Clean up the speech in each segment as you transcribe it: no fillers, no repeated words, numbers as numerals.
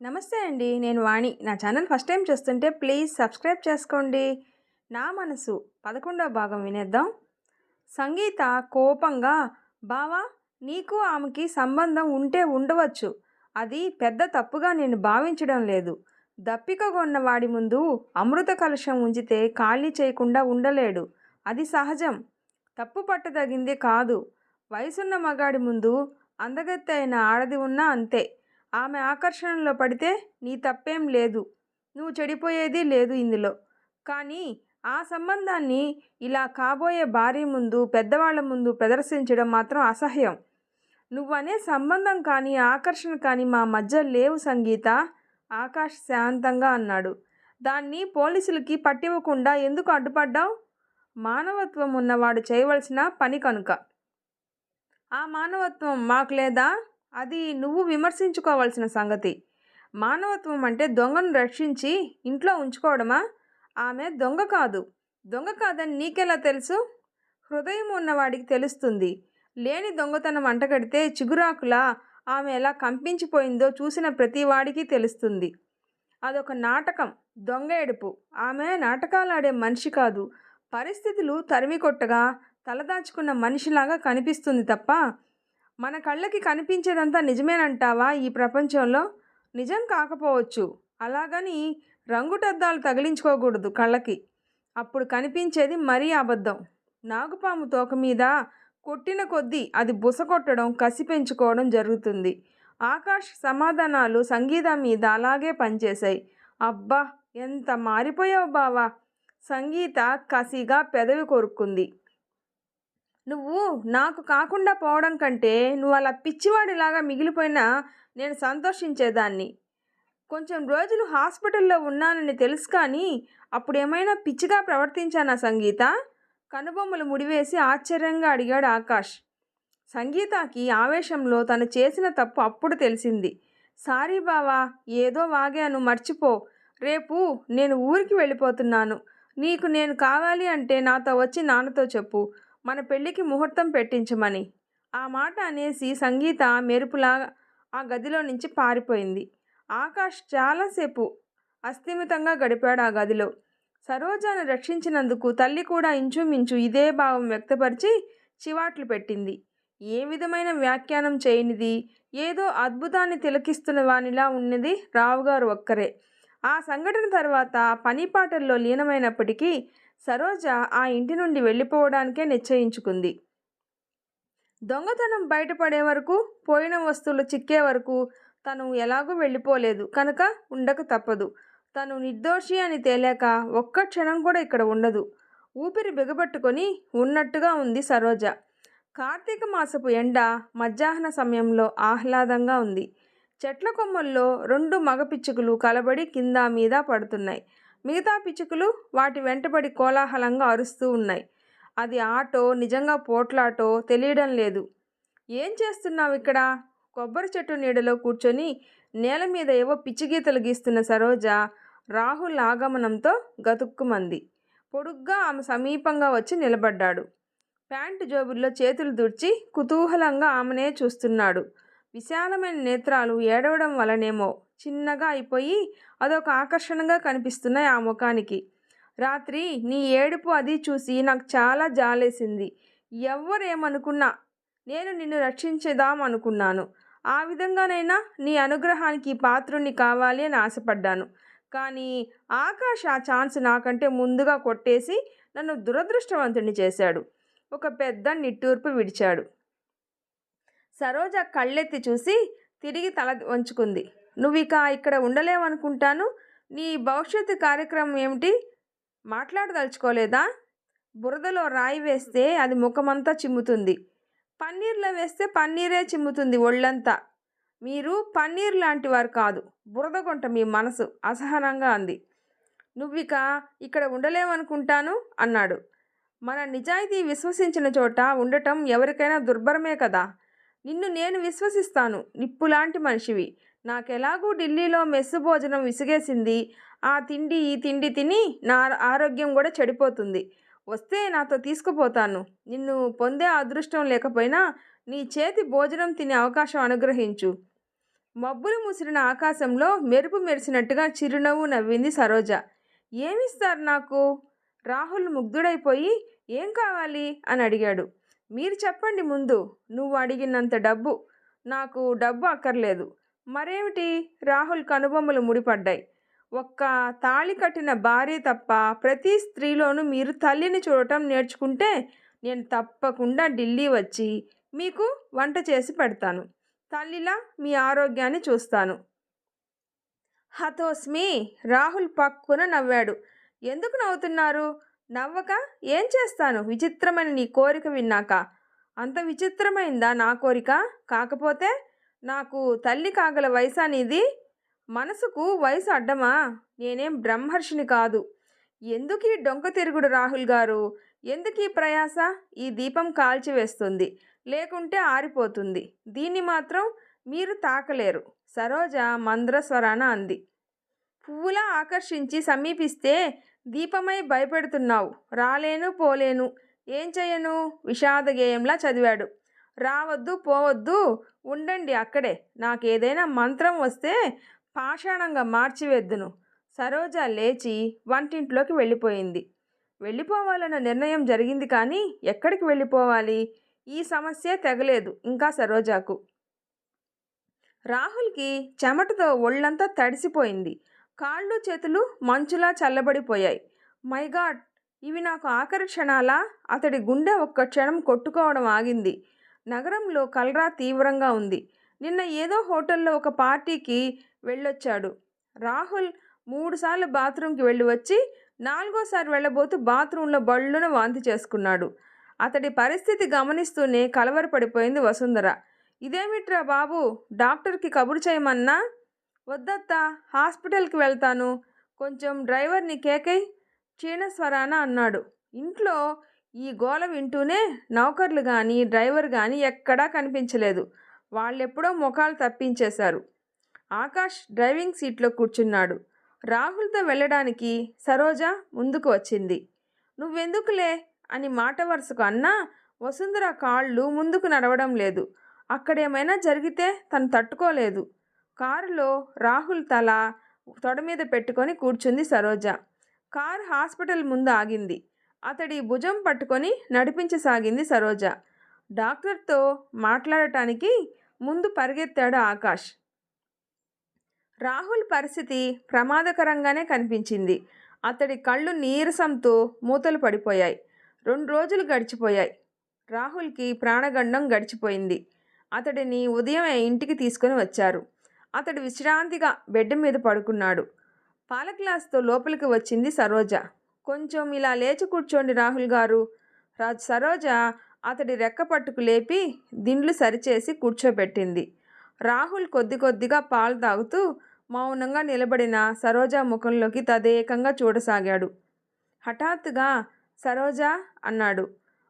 నమస్తే అండి. నేను వాణి. నా ఛానల్ ఫస్ట్ టైం చూస్తుంటే ప్లీజ్ సబ్స్క్రైబ్ చేసుకోండి. నా మనసు 11వ భాగం వినేద్దాం. సంగీత కోపంగా, బావా, నీకు ఆమెకి సంబంధం ఉంటే ఉండవచ్చు. అది పెద్ద తప్పుగా నేను భావించడం లేదు. దప్పికగొన్న వాడి ముందు అమృత కలశం ఉంచితే ఖాళీ చేయకుండా ఉండలేడు. అది సహజం. తప్పు పట్టదగింది కాదు. వయసున్న మగాడి ముందు అందగత్తె అయిన ఆడది ఉన్నా అంతే. ఆమె ఆకర్షణలో పడితే నీ తప్పేం లేదు. నువ్వు చెడిపోయేది లేదు ఇందులో. కానీ ఆ సంబంధాన్ని ఇలా కాబోయే భార్య ముందు, పెద్దవాళ్ళ ముందు ప్రదర్శించడం మాత్రం అసహ్యం. నువ్వనే సంబంధం కానీ, ఆకర్షణ కానీ మా మధ్య లేవు సంగీత, ఆకాష్ శాంతంగా అన్నాడు. దాన్ని పోలీసులకి పట్టివ్వకుండా ఎందుకు అడ్డుపడ్డావు? మానవత్వం ఉన్నవాడు చేయవలసిన పని కనుక. ఆ మానవత్వం మాకు లేదా? అది నువ్వు విమర్శించుకోవాల్సిన సంగతి. మానవత్వం అంటే దొంగను రక్షించి ఇంట్లో ఉంచుకోవడమా? ఆమె దొంగ కాదు. దొంగ కాదని నీకెలా తెలుసు? హృదయం ఉన్నవాడికి తెలుస్తుంది. లేని దొంగతనం అంటగడితే చిగురాకులా ఆమె ఎలా కంపించిపోయిందో చూసిన ప్రతివాడికి తెలుస్తుంది. అదొక నాటకం, దొంగ ఏడుపు. ఆమె నాటకాలాడే మనిషి కాదు. పరిస్థితులు తరిమి కొట్టగా తలదాచుకున్న మనిషిలాగా కనిపిస్తుంది తప్ప, మన కళ్ళకి కనిపించేదంతా నిజమేనంటావా ఈ ప్రపంచంలో? నిజం కాకపోవచ్చు. అలాగని రంగుటద్దాలు తగిలించుకోకూడదు కళ్ళకి. అప్పుడు కనిపించేది మరీ అబద్ధం. నాగుపాము తోక మీద కొట్టిన కొద్దీ అది బుస కొట్టడం, కసి పెంచుకోవడం జరుగుతుంది. ఆకాష్ సమాధానాలు సంగీత మీద అలాగే పనిచేశాయి. అబ్బా, ఎంత మారిపోయావు బావా! సంగీత కసిగా పెదవి కొరుక్కుంది. నువ్వు నాకు కాకుండా పోవడం కంటే నువ్వు అలా పిచ్చివాడిలాగా మిగిలిపోయినా నేను సంతోషించేదాన్ని. కొంచెం రోజులు హాస్పిటల్లో ఉన్నానని తెలుసు కానీ అప్పుడేమైనా పిచ్చిగా ప్రవర్తించానా సంగీత? కనుబొమ్మలు ముడివేసి ఆశ్చర్యంగా అడిగాడు ఆకాష్. సంగీతకి ఆవేశంలో తను చేసిన తప్పు అప్పుడు తెలిసింది. సారీ బావా, ఏదో వాగాను, మర్చిపో. రేపు నేను ఊరికి వెళ్ళిపోతున్నాను. నీకు నేను కావాలి అంటే నాతో వచ్చి నాన్నతో చెప్పు, మన పెళ్ళికి ముహూర్తం పెట్టించమని. ఆ మాట అనేసి సంగీత మెరుపులా ఆ గదిలో నుంచి పారిపోయింది. ఆకాష్ చాలాసేపు అస్థిమితంగా గడిపాడు ఆ గదిలో. సరోజాను రక్షించినందుకు తల్లి కూడా ఇంచుమించు ఇదే భావం వ్యక్తపరిచి చివాట్లు పెట్టింది. ఏ విధమైన వ్యాఖ్యానం చేయనిది, ఏదో అద్భుతాన్ని తిలకిస్తున్న వానిలా ఉన్నది రావుగారు ఒక్కరే. ఆ సంఘటన తర్వాత పనిపాటల్లో లీనమైనప్పటికీ సరోజ ఆ ఇంటి నుండి వెళ్ళిపోవడానికే నిశ్చయించుకుంది. దొంగతనం బయటపడే వరకు, పోయిన వస్తువులు చిక్కే వరకు తను ఎలాగూ వెళ్ళిపోలేదు కనుక ఉండక తప్పదు. తను నిర్దోషి అని తేలాక ఒక్క క్షణం కూడా ఇక్కడ ఉండదు. ఊపిరి బిగబట్టుకొని ఉన్నట్టుగా ఉంది సరోజ. కార్తీక మాసపు ఎండ మధ్యాహ్న సమయంలో ఆహ్లాదంగా ఉంది. చెట్ల కొమ్మల్లో 2 మగ పిచ్చుకలు కలబడి కింద మీద పడుతున్నాయి. మిగతా పిచ్చుకలు వాటి వెంటబడి కోలాహలంగా అరుస్తూ ఉన్నాయి. అది ఆటో, నిజంగా పోట్లాటో తెలియడం లేదు. ఏం చేస్తున్నావు ఇక్కడ? కొబ్బరి చెట్టు నీడలో కూర్చొని నేల మీద ఏవో పిచ్చి గీతలు గీస్తున్న సరోజ రాహుల్ ఆగమనంతో గతుక్కుమంది. పొడుగ్గా ఆమె సమీపంగా వచ్చి నిలబడ్డాడు. ప్యాంటు జోబుల్లో చేతులు దూర్చి కుతూహలంగా ఆమెనే చూస్తున్నాడు. విశాలమైన నేత్రాలు ఏడవడం వలనేమో చిన్నగా అయిపోయి అదొక ఆకర్షణగా కనిపిస్తున్నాయి ఆ ముఖానికి. రాత్రి నీ ఏడుపు అది చూసి నాకు చాలా జాలేసింది. ఎవ్వరేమనుకున్నా నేను నిన్ను రక్షించేదాం అనుకున్నాను. ఆ విధంగానైనా నీ అనుగ్రహానికి పాత్రుణ్ణి కావాలి అని ఆశపడ్డాను. కానీ ఆకాష్ ఆ ఛాన్స్ నాకంటే ముందుగా కొట్టేసి నన్ను దురదృష్టవంతుణ్ణి చేశాడు. ఒక పెద్ద నిట్టూర్పు విడిచాడు. సరోజ కళ్ళెత్తి చూసి తిరిగి తల వంచుకుంది. నువ్విక ఇక్కడ ఉండలేవనుకుంటాను. నీ భవిష్యత్తు కార్యక్రమం ఏమిటి? మాట్లాడదలుచుకోలేదా? బురదలో రాయి వేస్తే అది ముఖమంతా చిమ్ముతుంది. పన్నీర్లో వేస్తే పన్నీరే చిమ్ముతుంది ఒళ్ళంతా. మీరు పన్నీర్ లాంటి వారు కాదు. బురదగొంట మీ మనసు అసహనంగా అంది. నువ్విక ఇక్కడ ఉండలేవనుకుంటాను అన్నాడు. మన నిజాయితీ విశ్వసించిన చోట ఉండటం ఎవరికైనా దుర్భరమే కదా. నిన్ను నేను విశ్వసిస్తాను. నిప్పులాంటి మనిషివి. నాకెలాగూ ఢిల్లీలో మెస్సు భోజనం విసిగేసింది. ఆ తిండి ఈ తిండి తిని నా ఆరోగ్యం కూడా చెడిపోతుంది. వస్తే నాతో తీసుకుపోతాను. నిన్ను పొందే అదృష్టం లేకపోయినా నీ చేతి భోజనం తినే అవకాశం అనుగ్రహించు. మబ్బులు ముసిరిన ఆకాశంలో మెరుపు మెరిసినట్టుగా చిరునవ్వు నవ్వింది సరోజ. ఏమిస్తారు నాకు? రాహుల్ ముగ్ధుడైపోయి ఏం కావాలి అని అడిగాడు. మీరు చెప్పండి ముందు. నువ్వు అడిగినంత డబ్బు. నాకు డబ్బు అక్కర్లేదు. మరేమిటి? రాహుల్ కనుబొమ్మలు ముడిపడ్డాయి. ఒక్క తాళి కట్టిన భార్య తప్ప ప్రతి స్త్రీలోనూ మీరు తల్లిని చూడటం నేర్చుకుంటే నేను తప్పకుండా ఢిల్లీ వచ్చి మీకు వంట చేసి పెడతాను. తల్లిలా మీ ఆరోగ్యాన్ని చూస్తాను. హతోస్మి. రాహుల్ పక్కున నవ్వాడు. ఎందుకు నవ్వుతున్నారు? నవ్వక ఏం చేస్తాను విచిత్రమైన నీ కోరిక విన్నాక? అంత విచిత్రమైందా నా కోరిక? కాకపోతే నాకు తల్లి కాగల వయసా నీది? మనసుకు వయసు అడ్డమా? నేనేం బ్రహ్మర్షిని కాదు. ఎందుకీ డొంక తిరుగుడు రాహుల్ గారు? ఎందుకీ ప్రయాస? ఈ దీపం కాల్చివేస్తుంది, లేకుంటే ఆరిపోతుంది. దీన్ని మాత్రం మీరు తాకలేరు సరోజ మంద్రస్వరాన అంది. పువ్వులా ఆకర్షించి సమీపిస్తే దీపమై భయపెడుతున్నావు. రాలేను పోలేను. ఏం చెయ్యను? విషాదగేయంలా చదివాడు. రావద్దు పోవద్దు, ఉండండి అక్కడే. నాకేదైనా మంత్రం వస్తే పాషాణంగా మార్చివేద్దును. సరోజ లేచి వంటింట్లోకి వెళ్ళిపోయింది. వెళ్ళిపోవాలన్న నిర్ణయం జరిగింది, కానీ ఎక్కడికి వెళ్ళిపోవాలి? ఈ సమస్యే తెగలేదు ఇంకా సరోజాకు. రాహుల్కి చెమటతో ఒళ్ళంతా తడిసిపోయింది. కాళ్ళు చేతులు మంచులా చల్లబడిపోయాయి. మై గాడ్, ఇవి నాకు ఆఖరి క్షణాలా? అతడి గుండె ఒక్క క్షణం కొట్టుకోవడం ఆగింది. నగరంలో కలరా తీవ్రంగా ఉంది. నిన్న ఏదో హోటల్లో ఒక పార్టీకి వెళ్ళొచ్చాడు. రాహుల్ 3 సార్లు బాత్రూంకి వెళ్ళి వచ్చి 4వసారి వెళ్ళబోతూ బాత్రూంలో బళ్ళున వాంతి చేసుకున్నాడు. అతడి పరిస్థితి గమనిస్తూనే కలవరపడిపోయింది వసుంధర. ఇదేమిట్రా బాబు, డాక్టర్కి కబురు చేయమన్నా? వద్దత్తా, హాస్పిటల్కి వెళ్తాను. కొంచెం డ్రైవర్ని కేకై క్షీణస్వరాన అన్నాడు. ఇంట్లో ఈ గోల వింటూనే నౌకర్లు కానీ డ్రైవర్ కానీ ఎక్కడా కనిపించలేదు. వాళ్ళెప్పుడో ముఖాలు తప్పించేశారు. ఆకాష్ డ్రైవింగ్ సీట్లో కూర్చున్నాడు. రాహుల్తో వెళ్ళడానికి సరోజ ముందుకు వచ్చింది. నువ్వెందుకులే అని మాట వరుసకు అన్నా వసుంధర కాళ్ళు ముందుకు నడవడం లేదు. అక్కడేమైనా జరిగితే తను తట్టుకోలేదు. కారులో రాహుల్ తల తొడ మీద పెట్టుకొని కూర్చుంది సరోజ. కారు హాస్పిటల్ ముందు ఆగింది. అతడి భుజం పట్టుకొని నడిపించసాగింది సరోజ. డాక్టర్తో మాట్లాడటానికి ముందు పరిగెత్తాడు ఆకాష్. రాహుల్ పరిస్థితి ప్రమాదకరంగానే కనిపించింది. అతడి కళ్ళు నీరసంతో మూతలు పడిపోయాయి. 2 రోజులు గడిచిపోయాయి. రాహుల్కి ప్రాణగండం గడిచిపోయింది. అతడిని ఉదయం ఇంటికి తీసుకొని వచ్చారు. అతడు విశ్రాంతిగా బెడ్ మీద పడుకున్నాడు. పాల గ్లాసుతో లోపలికి వచ్చింది సరోజ. కొంచెం ఇలా లేచి కూర్చోండి రాహుల్ గారు. సరోజ అతడి రెక్క పట్టుకు లేపి దిండ్లు సరిచేసి కూర్చోబెట్టింది. రాహుల్ కొద్ది కొద్దిగా పాలు తాగుతూ మౌనంగా నిలబడిన సరోజ ముఖంలోకి తదేకంగా చూడసాగాడు. హఠాత్తుగా సరోజా అన్నాడు.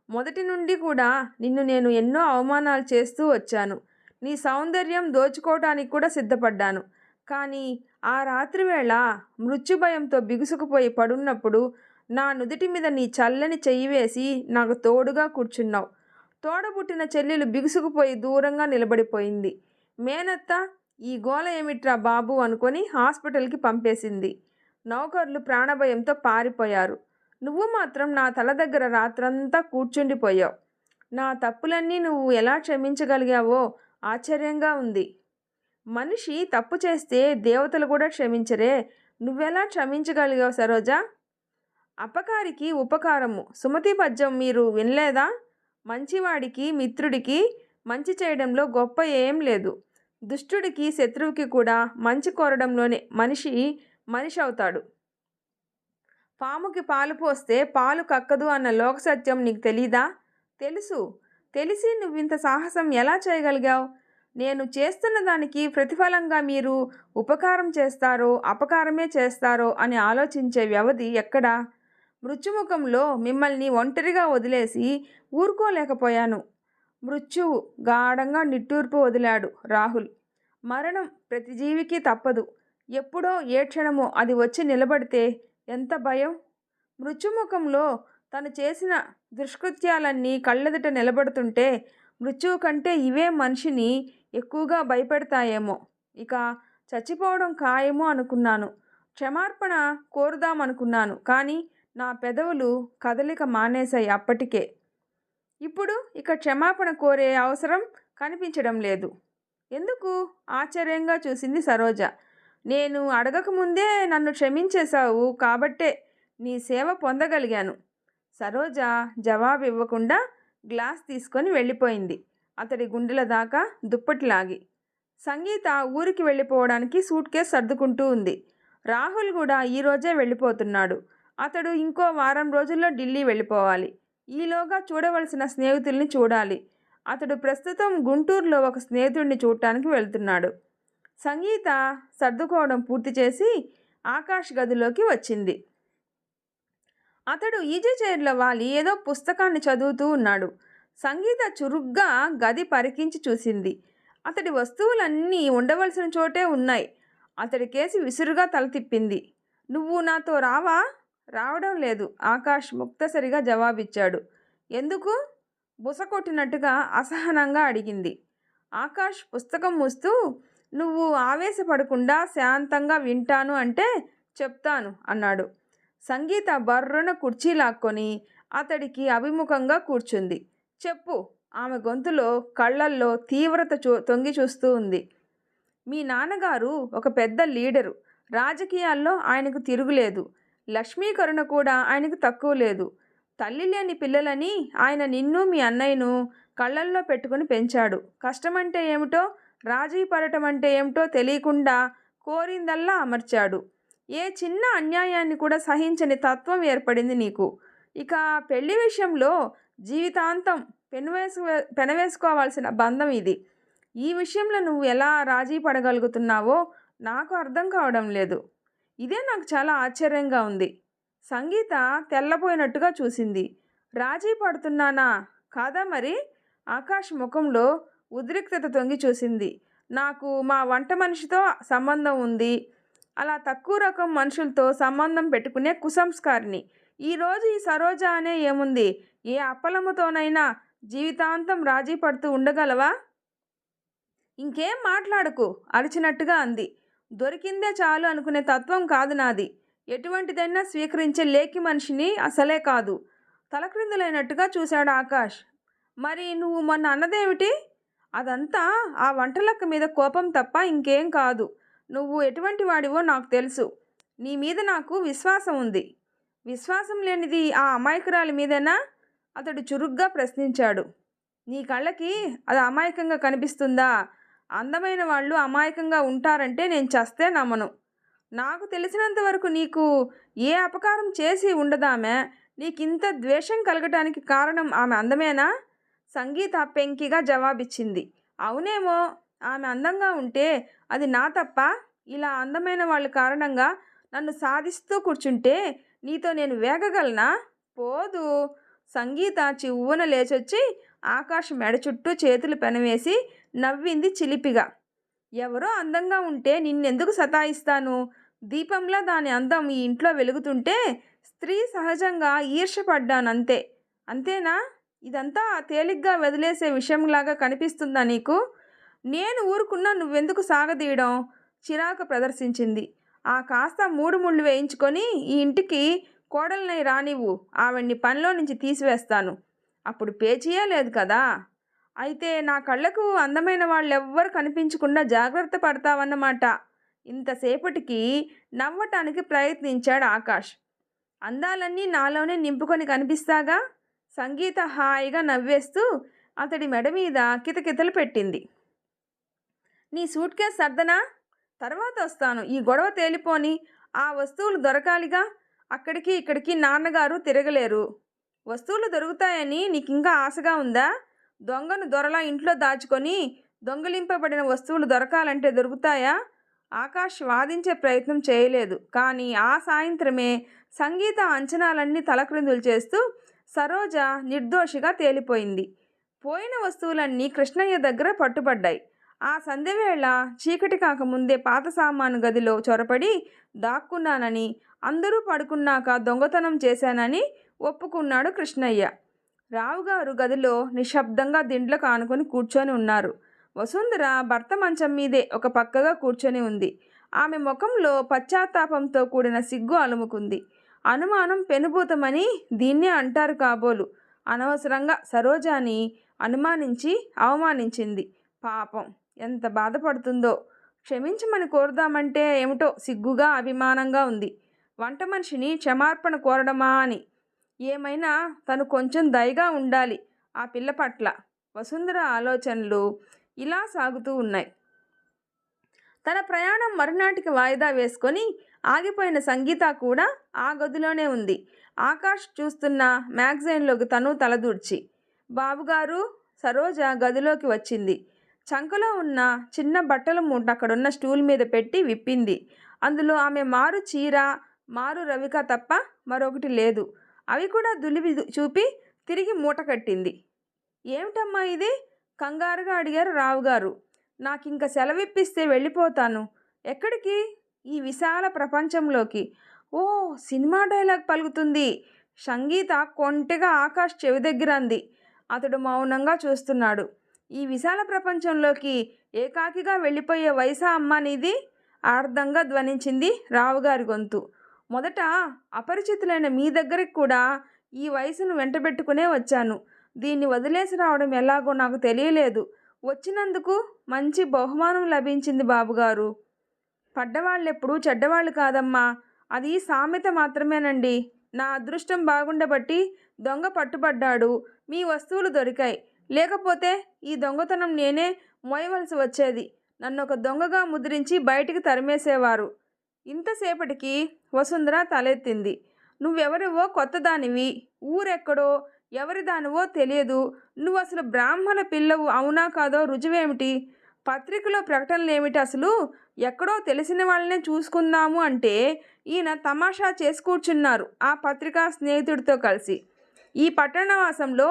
మొదటి నుండి కూడా నిన్ను నేను ఎన్నో అవమానాలు చేస్తూ వచ్చాను. నీ సౌందర్యం దోచుకోవడానికి కూడా సిద్ధపడ్డాను. కానీ ఆ రాత్రి వేళ మృత్యుభయంతో బిగుసుకుపోయి పడున్నప్పుడు నా నుదిటి మీద నీ చల్లని చెయ్యి వేసి నాకు తోడుగా కూర్చున్నావు. తోడబుట్టిన చెల్లెలు బిగుసుకుపోయి దూరంగా నిలబడిపోయింది. మేనత్త ఈ గోల ఏమిట్రా బాబు అనుకొని హాస్పిటల్కి పంపేసింది. నౌకర్లు ప్రాణభయంతో పారిపోయారు. నువ్వు మాత్రం నా తల దగ్గర రాత్రంతా కూర్చుండిపోయావు. నా తప్పులన్నీ నువ్వు ఎలా క్షమించగలిగావో ఆశ్చర్యంగా ఉంది. మనిషి తప్పు చేస్తే దేవతలు కూడా క్షమించరే, నువ్వెలా క్షమించగలిగావు సరోజా? అపకారికి ఉపకారము సుమతి పద్యం మీరు వినలేదా? మంచివాడికి మిత్రుడికి మంచి చేయడంలో గొప్ప ఏం లేదు. దుష్టుడికి శత్రువుకి కూడా మంచి కోరడంలోనే మనిషి అవుతాడు. పాముకి పాలు పోస్తే పాలు కక్కదు అన్న లోక సత్యం నీకు తెలీదా? తెలుసు. తెలిసి నువ్వింత సాహసం ఎలా చేయగలిగావు? నేను చేస్తున్న దానికి ప్రతిఫలంగా మీరు ఉపకారం చేస్తారో అపకారమే చేస్తారో అని ఆలోచించే వ్యవధి ఎక్కడా? మృత్యుముఖంలో మిమ్మల్ని ఒంటరిగా వదిలేసి ఊరుకోలేకపోయాను. మృత్యువు గాఢంగా నిట్టూర్పు వదిలాడు రాహుల్. మరణం ప్రతి జీవికి తప్పదు. ఎప్పుడో ఏ క్షణమో అది వచ్చి నిలబడితే ఎంత భయం! మృత్యుముఖంలో తను చేసిన దుష్కృత్యాలన్నీ కళ్ళెదుట నిలబడుతుంటే మృత్యువు కంటే ఇవే మనిషిని ఎక్కువగా భయపెడతాయేమో. ఇక చచ్చిపోవడం ఖాయము అనుకున్నాను. క్షమార్పణ కోరుదామనుకున్నాను. కానీ నా పెదవులు కదలిక మానేశాయి అప్పటికే. ఇప్పుడు ఇక క్షమాపణ కోరే అవసరం కనిపించడం లేదు. ఎందుకు? ఆశ్చర్యంగా చూసింది సరోజ. నేను అడగకముందే నన్ను క్షమించేశావు కాబట్టే నీ సేవ పొందగలిగాను. సరోజ జవాబు ఇవ్వకుండా గ్లాస్ తీసుకొని వెళ్ళిపోయింది, అతడి గుండెల దాకా దుప్పటిలాగి. సంగీత ఊరికి వెళ్ళిపోవడానికి సూట్ కేస్ సర్దుకుంటూ ఉంది. రాహుల్ కూడా ఈరోజే వెళ్ళిపోతున్నాడు. అతడు ఇంకో వారం రోజుల్లో ఢిల్లీ వెళ్ళిపోవాలి. ఈలోగా చూడవలసిన స్నేహితుల్ని చూడాలి. అతడు ప్రస్తుతం గుంటూరులో ఒక స్నేహితుడిని చూడటానికి వెళ్తున్నాడు. సంగీత సర్దుకోవడం పూర్తి చేసి ఆకాష్ గదిలోకి వచ్చింది. అతడు ఈజీ చైర్లో వాలి ఏదో పుస్తకాన్ని చదువుతూ ఉన్నాడు. సంగీత చురుగ్గా గది పరికించి చూసింది. అతడి వస్తువులన్నీ ఉండవలసిన చోటే ఉన్నాయి. అతడి కేసి విసురుగా తల తిప్పింది. నువ్వు నాతో రావా? రావడం లేదు, ఆకాష్ ముక్తసరిగా జవాబిచ్చాడు. ఎందుకు? బుసకొట్టినట్టుగా అసహనంగా అడిగింది. ఆకాష్ పుస్తకం మూస్తూ, నువ్వు ఆవేశపడకుండా శాంతంగా వింటాను అంటే చెప్తాను అన్నాడు. సంగీత బర్రున కుర్చీ లాక్కొని అతడికి అభిముఖంగా కూర్చుంది. చెప్పు. ఆమె గొంతులో కళ్ళల్లో తీవ్రత తొంగి చూస్తూ ఉంది. మీ నాన్నగారు ఒక పెద్ద లీడరు. రాజకీయాల్లో ఆయనకు తిరుగులేదు. లక్ష్మీకరుణ కూడా ఆయనకు తక్కువ లేదు. తల్లి లేని పిల్లలని ఆయన నిన్ను మీ అన్నయ్యను కళ్ళల్లో పెట్టుకుని పెంచాడు. కష్టమంటే ఏమిటో, రాజీ పడటం అంటే ఏమిటో తెలియకుండా కోరిందల్లా అమర్చాడు. ఏ చిన్న అన్యాయాన్ని కూడా సహించని తత్వం ఏర్పడింది నీకు. ఇక పెళ్లి విషయంలో జీవితాంతం పెనవేసుకోవాల్సిన బంధం ఇది. ఈ విషయంలో నువ్వు ఎలా రాజీ పడగలుగుతున్నావో నాకు అర్థం కావడం లేదు. ఇదే నాకు చాలా ఆశ్చర్యంగా ఉంది. సంగీత తెల్లపోయినట్టుగా చూసింది. రాజీ పడుతున్నానా? కాదా మరి? ఆకాష్ ముఖంలో ఉద్రిక్తత తొంగి చూసింది. నాకు మా వంట మనిషితో సంబంధం ఉంది. అలా తక్కువ రకం మనుషులతో సంబంధం పెట్టుకునే కుసంస్కారిని. ఈరోజు ఈ సరోజ అనే ఏముంది? ఏ అప్పలమ్మతోనైనా జీవితాంతం రాజీ పడుతూ ఉండగలవా? ఇంకేం మాట్లాడకు అరిచినట్టుగా అంది. దొరికిందే చాలు అనుకునే తత్వం కాదు నాది. ఎటువంటిదైనా స్వీకరించే లేకి మనిషిని అసలే కాదు. తలక్రిందులైనట్టుగా చూశాడు ఆకాష్. మరి నువ్వు మొన్న అన్నదేమిటి? అదంతా ఆ వంటలక్క మీద కోపం తప్ప ఇంకేం కాదు. నువ్వు ఎటువంటి వాడివో నాకు తెలుసు. నీ మీద నాకు విశ్వాసం ఉంది. విశ్వాసం లేనిది ఆ అమాయకురాలి మీదేనా? అతడు చురుగ్గా ప్రశ్నించాడు. నీ కళ్ళకి అది అమాయకంగా కనిపిస్తుందా? అందమైన వాళ్ళు అమాయకంగా ఉంటారంటే నేను చస్తే నమ్మను. నాకు తెలిసినంత వరకు నీకు ఏ అపకారం చేసి ఉండదామె. నీకింత ద్వేషం కలగటానికి కారణం ఆమె అందమేనా? సంగీత పెంకిగా జవాబిచ్చింది. అవునేమో, ఆమె అందంగా ఉంటే అది నా తప్ప? ఇలా అందమైన వాళ్ళ కారణంగా నన్ను సాధిస్తూ కూర్చుంటే నీతో నేను వేగగలనా? పోదు. సంగీత చివ్వున లేచొచ్చి ఆకాష్ మెడ చుట్టూ చేతులు పెనవేసి నవ్వింది చిలిపిగా. ఎవరో అందంగా ఉంటే నిన్నెందుకు సతాయిస్తాను? దీపంలా దాని అందం ఈ ఇంట్లో వెలుగుతుంటే స్త్రీ సహజంగా ఈర్ష్యపడ్డానంతే. అంతేనా? ఇదంతా తేలిగ్గా వదిలేసే విషయంలాగా కనిపిస్తుందా నీకు? నేను ఊరుకున్నా నువ్వెందుకు సాగదీయడం? చిరాకు ప్రదర్శించింది. ఆ కాస్త 3 ముళ్ళు వేయించుకొని ఈ ఇంటికి కోడల్నై రానివ్వు. ఆవిడ్ని పనిలో నుంచి తీసివేస్తాను. అప్పుడు పేచీయే లేదు కదా. అయితే నా కళ్ళకు అందమైన వాళ్ళెవ్వరు కనిపించకుండా జాగ్రత్త పడతావన్నమాట. ఇంతసేపటికి నవ్వటానికి ప్రయత్నించాడు ఆకాష్. అందాలన్నీ నాలోనే నింపుకొని కనిపిస్తాగా. సంగీత హాయిగా నవ్వేస్తూ అతడి మెడ మీద కితకితలు పెట్టింది. నీ సూట్ కేస్ సర్దనా? తర్వాత వస్తాను. ఈ గొడవ తేలిపోని. ఆ వస్తువులు దొరకాలిగా. అక్కడికి ఇక్కడికి నాన్నగారు తిరగలేరు. వస్తువులు దొరుకుతాయని నీకింకా ఆశగా ఉందా? దొంగను దొరలా ఇంట్లో దాచుకొని దొంగిలింపబడిన వస్తువులు దొరకాలంటే దొరుకుతాయా? ఆకాష్ వాదించే ప్రయత్నం చేయలేదు. కానీ ఆ సాయంత్రమే సంగీత అంచనాలన్నీ తలక్రిందులు చేస్తూ సరోజ నిర్దోషిగా తేలిపోయింది. పోయిన వస్తువులన్నీ కృష్ణయ్య దగ్గర పట్టుబడ్డాయి. ఆ సంధ్యవేళ చీకటి కాకముందే పాత సామాను గదిలో చొరపడి దాక్కున్నానని, అందరూ పడుకున్నాక దొంగతనం చేశానని ఒప్పుకున్నాడు కృష్ణయ్య. రావుగారు గదిలో నిశ్శబ్దంగా దిండ్లకు ఆనుకొని కూర్చొని ఉన్నారు. వసుంధర భర్త మంచం మీదే ఒక పక్కగా కూర్చొని ఉంది. ఆమె ముఖంలో పశ్చాత్తాపంతో కూడిన సిగ్గు అలుముకుంది. అనుమానం పెనుభూతమని దీన్నే అంటారు కాబోలు. అనవసరంగా సరోజాని అనుమానించి అవమానించింది. పాపం ఎంత బాధపడుతుందో. క్షమించమని కోరుదామంటే ఏమిటో సిగ్గుగా అభిమానంగా ఉంది. వంట మనిషిని క్షమార్పణ కోరడమా అని. ఏమైనా తను కొంచెం దయగా ఉండాలి ఆ పిల్ల పట్ల. వసుంధర ఆలోచనలు ఇలా సాగుతూ ఉన్నాయి. తన ప్రయాణం మరునాటికి వాయిదా వేసుకొని ఆగిపోయిన సంగీత కూడా ఆ గదిలోనే ఉంది. ఆకాష్ చూస్తున్న మ్యాగజైన్లోకి తను తలదూర్చి. బాబుగారు. సరోజ గదిలోకి వచ్చింది. చంకలో ఉన్న చిన్న బట్టల మూట అక్కడున్న స్టూల్ మీద పెట్టి విప్పింది. అందులో ఆమె మారు చీర, మారు రవిక తప్ప మరొకటి లేదు. అవి కూడా దులిపి చూపి తిరిగి మూట కట్టింది. ఏమిటమ్మా ఇది? కంగారుగా అడిగారు రావుగారు. నాకింక సెలవిప్పిస్తే వెళ్ళిపోతాను. ఎక్కడికి? ఈ విశాల ప్రపంచంలోకి. ఓ, సినిమా డైలాగ్ పలుకుతుంది. సంగీత కొంటెగా ఆకాష్ చెవి దగ్గర అంది. అతడు మౌనంగా చూస్తున్నాడు. ఈ విశాల ప్రపంచంలోకి ఏకాకిగా వెళ్ళిపోయే వయసా అమ్మా నీది? ఆర్ధంగా ధ్వనించింది రావుగారి గొంతు. మొదట అపరిచితులైన మీ దగ్గరికి కూడా ఈ వయసును వెంటబెట్టుకునే వచ్చాను. దీన్ని వదిలేసి రావడం ఎలాగో నాకు తెలియలేదు. వచ్చినందుకు మంచి బహుమానం లభించింది బాబుగారు. పడ్డవాళ్ళెప్పుడు చెడ్డవాళ్ళు కాదమ్మా. అది సామెత మాత్రమేనండి. నా అదృష్టం బాగుండబట్టి దొంగ పట్టుబడ్డాడు. మీ వస్తువులు దొరికాయి. లేకపోతే ఈ దొంగతనం నేనే మోయవలసి వచ్చేది. నన్ను ఒక దొంగగా ముద్రించి బయటికి తరిమేసేవారు. ఇంతసేపటికి వసుంధర తలెత్తింది. నువ్వెవరివో కొత్తదానివి. ఊరెక్కడో ఎవరిదానివో తెలియదు. నువ్వు అసలు బ్రాహ్మణ పిల్లవు అవునా కాదో రుజువేమిటి? పత్రికలో ప్రకటనలేమిటి అసలు? ఎక్కడో తెలిసిన వాళ్ళనే చూసుకుందాము అంటే ఈయన తమాషా చేసి కూర్చున్నారు ఆ పత్రికా స్నేహితుడితో కలిసి. ఈ పట్టణవాసంలో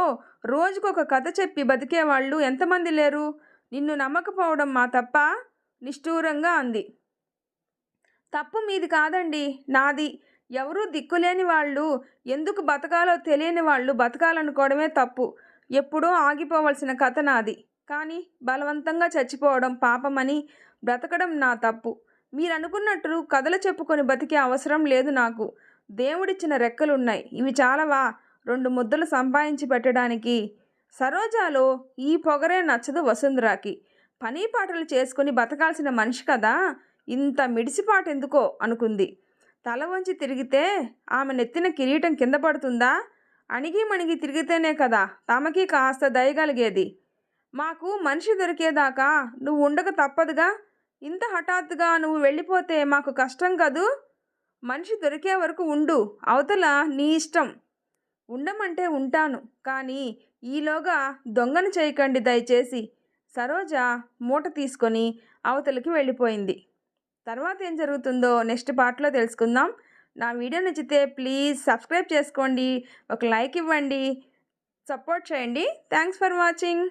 రోజుకొక కథ చెప్పి బతికేవాళ్ళు ఎంతమంది లేరు? నిన్ను నమ్మకపోవడం మా తప్ప? నిష్ఠూరంగా అంది. తప్పు మీది కాదండి, నాది. ఎవరూ దిక్కులేని వాళ్ళు, ఎందుకు బతకాలో తెలియని వాళ్ళు బతకాలనుకోవడమే తప్పు. ఎప్పుడో ఆగిపోవలసిన కథ నాది. కానీ బలవంతంగా చచ్చిపోవడం పాపమని బ్రతకడం నా తప్పు. మీరు అనుకున్నట్టు కథలు చెప్పుకొని బతికే అవసరం లేదు నాకు. దేవుడిచ్చిన రెక్కలున్నాయి. ఇవి చాలవా 2 ముద్దలు సంపాదించి పెట్టడానికి? సరోజాలో ఈ పొగరే నచ్చదు వసుంధరాకి. పని పాటలు చేసుకుని బతకాల్సిన మనిషి కదా, ఇంత మిడిసిపాటెందుకో అనుకుంది. తల వంచి తిరిగితే ఆమె నెత్తిన కిరీటం కింద పడుతుందా? అణిగి మణిగి తిరిగితేనే కదా తమకి కాస్త దయగలిగేది. మాకు మనిషి దొరికేదాకా నువ్వు ఉండక తప్పదుగా. ఇంత హఠాత్తుగా నువ్వు వెళ్ళిపోతే మాకు కష్టం కదూ. మనిషి దొరికే వరకు ఉండు, అవతల నీ ఇష్టం. ఉండమంటే ఉంటాను, కానీ ఈలోగా దొంగను చేయకండి దయచేసి. సరోజ మూట తీసుకొని అవతలికి వెళ్ళిపోయింది. తర్వాత ఏం జరుగుతుందో నెక్స్ట్ పార్ట్లో తెలుసుకుందాం. నా వీడియో నచ్చితే ప్లీజ్ సబ్స్క్రైబ్ చేసుకోండి, ఒక లైక్ ఇవ్వండి, సపోర్ట్ చేయండి. Thanks for watching.